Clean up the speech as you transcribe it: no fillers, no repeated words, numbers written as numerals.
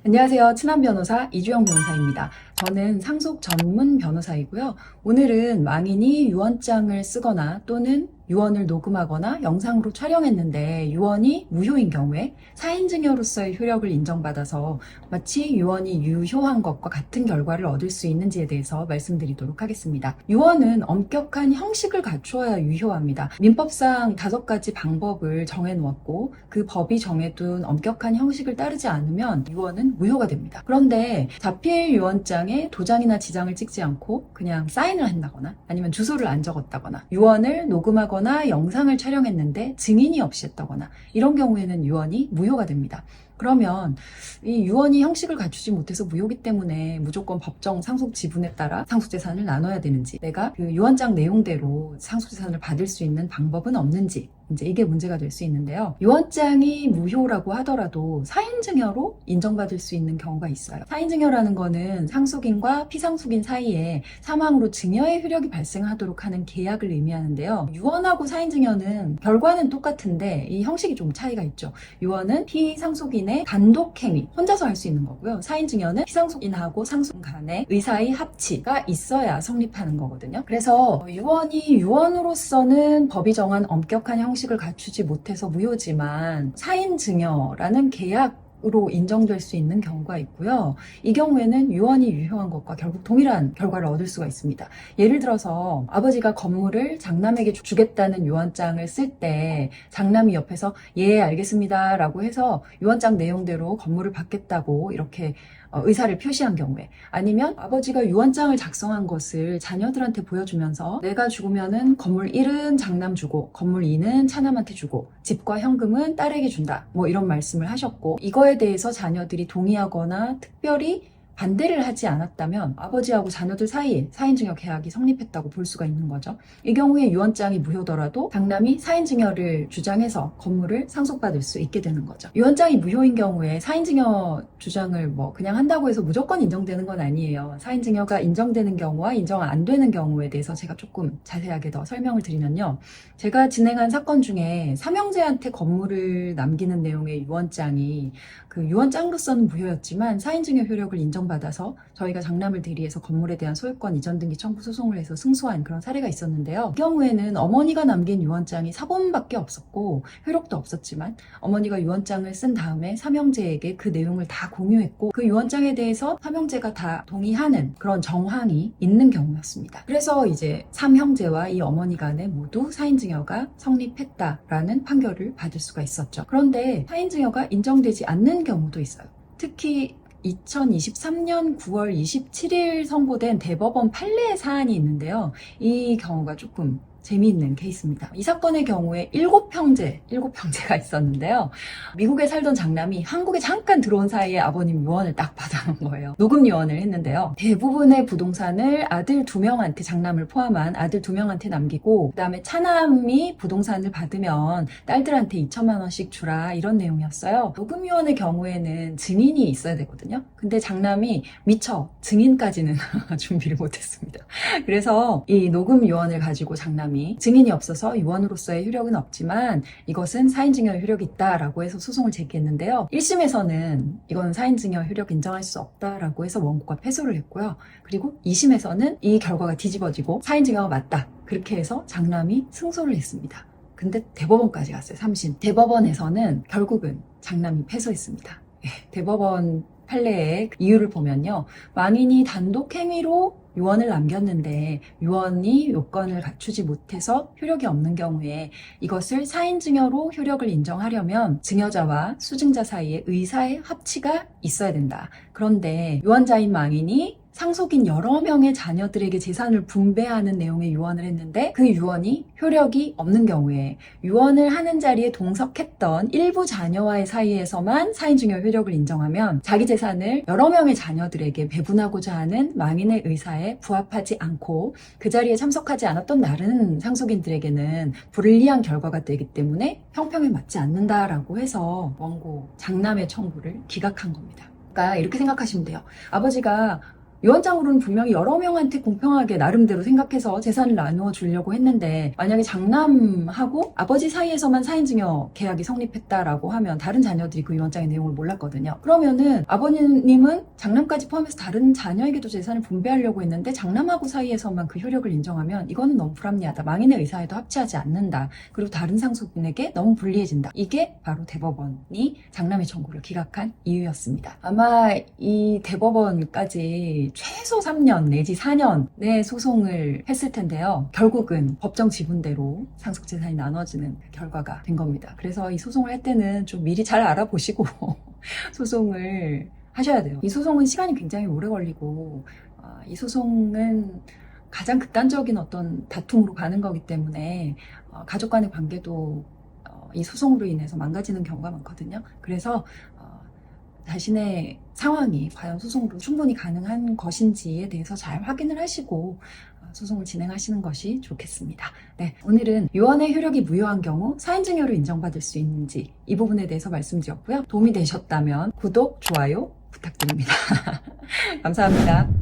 안녕하세요. 친한 변호사 이주영 변호사입니다. 저는 상속 전문 변호사이고요. 오늘은 망인이 유언장을 쓰거나 또는 유언을 녹음하거나 영상으로 촬영했는데 유언이 무효인 경우에 사인증여로서의 효력을 인정받아서 마치 유언이 유효한 것과 같은 결과를 얻을 수 있는지에 대해서 말씀드리도록 하겠습니다. 유언은 엄격한 형식을 갖추어야 유효합니다. 민법상 5가지 방법을 정해놓았고 그 법이 정해둔 엄격한 형식을 따르지 않으면 유언은 무효가 됩니다. 그런데 자필 유언장에 도장이나 지장을 찍지 않고 그냥 사인을 한다거나 아니면 주소를 안 적었다거나 유언을 녹음하거나 영상을 촬영했는데 증인이 없이 했다거나 이런 경우에는 유언이 무효가 됩니다. 그러면 이 유언이 형식을 갖추지 못해서 무효기 때문에 무조건 법정 상속 지분에 따라 상속재산을 나눠야 되는지, 내가 그 유언장 내용대로 상속재산을 받을 수 있는 방법은 없는지, 이제 이게 문제가 될 수 있는데요. 유언장이 무효라고 하더라도 사인증여로 인정받을 수 있는 경우가 있어요. 사인증여라는 거는 상속인과 피상속인 사이에 사망으로 증여의 효력이 발생하도록 하는 계약을 의미하는데요. 유언하고 사인증여는 결과는 똑같은데 이 형식이 좀 차이가 있죠. 유언은 피상속인의 단독 행위, 혼자서 할 수 있는 거고요. 사인증여는 피상속인하고 상속인 간의 의사의 합치가 있어야 성립하는 거거든요. 그래서 유언이 유언으로서는 법이 정한 엄격한 형식을 갖추지 못해서 무효지만 사인증여라는 계약으로 인정될 수 있는 경우가 있고요. 이 경우에는 유언이 유효한 것과 결국 동일한 결과를 얻을 수가 있습니다. 예를 들어서 아버지가 건물을 장남에게 주겠다는 유언장을 쓸 때 장남이 옆에서 예 알겠습니다 라고 해서 유언장 내용대로 건물을 받겠다고 이렇게 의사를 표시한 경우에, 아니면 아버지가 유언장을 작성한 것을 자녀들한테 보여주면서 내가 죽으면은 건물 1은 장남 주고 건물 2는 차남한테 주고 집과 현금은 딸에게 준다 뭐 이런 말씀을 하셨고, 이거에 대해서 자녀들이 동의하거나 특별히 반대를 하지 않았다면 아버지하고 자녀들 사이에 사인증여 계약이 성립했다고 볼 수가 있는 거죠. 이 경우에 유언장이 무효더라도 장남이 사인증여를 주장해서 건물을 상속받을 수 있게 되는 거죠. 유언장이 무효인 경우에 사인증여 주장을 뭐 그냥 한다고 해서 무조건 인정되는 건 아니에요. 사인증여가 인정되는 경우와 인정 안 되는 경우에 대해서 제가 조금 자세하게 더 설명을 드리면요. 제가 진행한 사건 중에 삼형제한테 건물을 남기는 내용의 유언장이 그 유언장으로서는 무효였지만 사인증여 효력을 인정받아서 저희가 장남을 대리해서 건물에 대한 소유권 이전 등기 청구 소송을 해서 승소한 그런 사례가 있었는데요. 이 경우에는 어머니가 남긴 유언장이 사본밖에 없었고 효력도 없었지만 어머니가 유언장을 쓴 다음에 삼형제에게 그 내용을 다 공유했고 그 유언장에 대해서 삼형제가 다 동의하는 그런 정황이 있는 경우였습니다. 그래서 이제 삼형제와 이 어머니 간에 모두 사인증여가 성립했다라는 판결을 받을 수가 있었죠. 그런데 사인증여가 인정되지 않는 경우도 있어요. 특히 2023년 9월 27일 선고된 대법원 판례 사안이 있는데요. 이 경우가 조금 재미있는 케이스입니다. 이 사건의 경우에 7형제가 있었는데요. 미국에 살던 장남이 한국에 잠깐 들어온 사이에 아버님 유언을 딱 받아놓은 거예요. 녹음 유언을 했는데요. 대부분의 부동산을 아들 2명한테, 장남을 포함한 아들 2명한테 남기고 그 다음에 차남이 부동산을 받으면 딸들한테 2천만 원씩 주라 이런 내용이었어요. 녹음 유언의 경우에는 증인이 있어야 되거든요. 근데 장남이 미처 증인까지는 준비를 못했습니다. 그래서 이 녹음 유언을 가지고 장남이 증인이 없어서 유언으로서의 효력은 없지만 이것은 사인증여 효력이 있다라고 해서 소송을 제기했는데요. 1심에서는 이건 사인증여 효력 인정할 수 없다라고 해서 원고가 패소를 했고요. 그리고 2심에서는 이 결과가 뒤집어지고 사인증여가 맞다 그렇게 해서 장남이 승소를 했습니다. 근데 대법원까지 갔어요. 3심. 대법원에서는 결국은 장남이 패소했습니다. 대법원 판례의 이유를 보면요. 망인이 단독 행위로 유언을 남겼는데 유언이 요건을 갖추지 못해서 효력이 없는 경우에 이것을 사인증여로 효력을 인정하려면 증여자와 수증자 사이에 의사의 합치가 있어야 된다. 그런데 유언자인 망인이 상속인 여러 명의 자녀들에게 재산을 분배하는 내용의 유언을 했는데 그 유언이 효력이 없는 경우에 유언을 하는 자리에 동석했던 일부 자녀와의 사이에서만 사인증여 효력을 인정하면 자기 재산을 여러 명의 자녀들에게 배분하고자 하는 망인의 의사에 부합하지 않고 그 자리에 참석하지 않았던 다른 상속인들에게는 불리한 결과가 되기 때문에 형평에 맞지 않는다라고 해서 원고 장남의 청구를 기각한 겁니다. 그러니까 이렇게 생각하시면 돼요. 아버지가 유언장으로는 분명히 여러 명한테 공평하게 나름대로 생각해서 재산을 나누어 주려고 했는데, 만약에 장남하고 아버지 사이에서만 사인증여 계약이 성립했다라고 하면 다른 자녀들이 그 유언장의 내용을 몰랐거든요. 그러면은 아버님은 장남까지 포함해서 다른 자녀에게도 재산을 분배하려고 했는데 장남하고 사이에서만 그 효력을 인정하면 이거는 너무 불합리하다. 망인의 의사에도 합치하지 않는다. 그리고 다른 상속인에게 너무 불리해진다. 이게 바로 대법원이 장남의 청구를 기각한 이유였습니다. 아마 이 대법원까지 최소 3년 내지 4년의 소송을 했을 텐데요. 결국은 법정 지분대로 상속재산이 나눠지는 결과가 된 겁니다. 그래서 이 소송을 할 때는 좀 미리 잘 알아보시고 소송을 하셔야 돼요. 이 소송은 시간이 굉장히 오래 걸리고 이 소송은 가장 극단적인 어떤 다툼으로 가는 거기 때문에 가족 간의 관계도 이 소송으로 인해서 망가지는 경우가 많거든요. 그래서 자신의 상황이 과연 소송으로 충분히 가능한 것인지에 대해서 잘 확인을 하시고 소송을 진행하시는 것이 좋겠습니다. 네, 오늘은 유언의 효력이 무효한 경우 사인증여로 인정받을 수 있는지 이 부분에 대해서 말씀드렸고요. 도움이 되셨다면 구독, 좋아요 부탁드립니다. 감사합니다.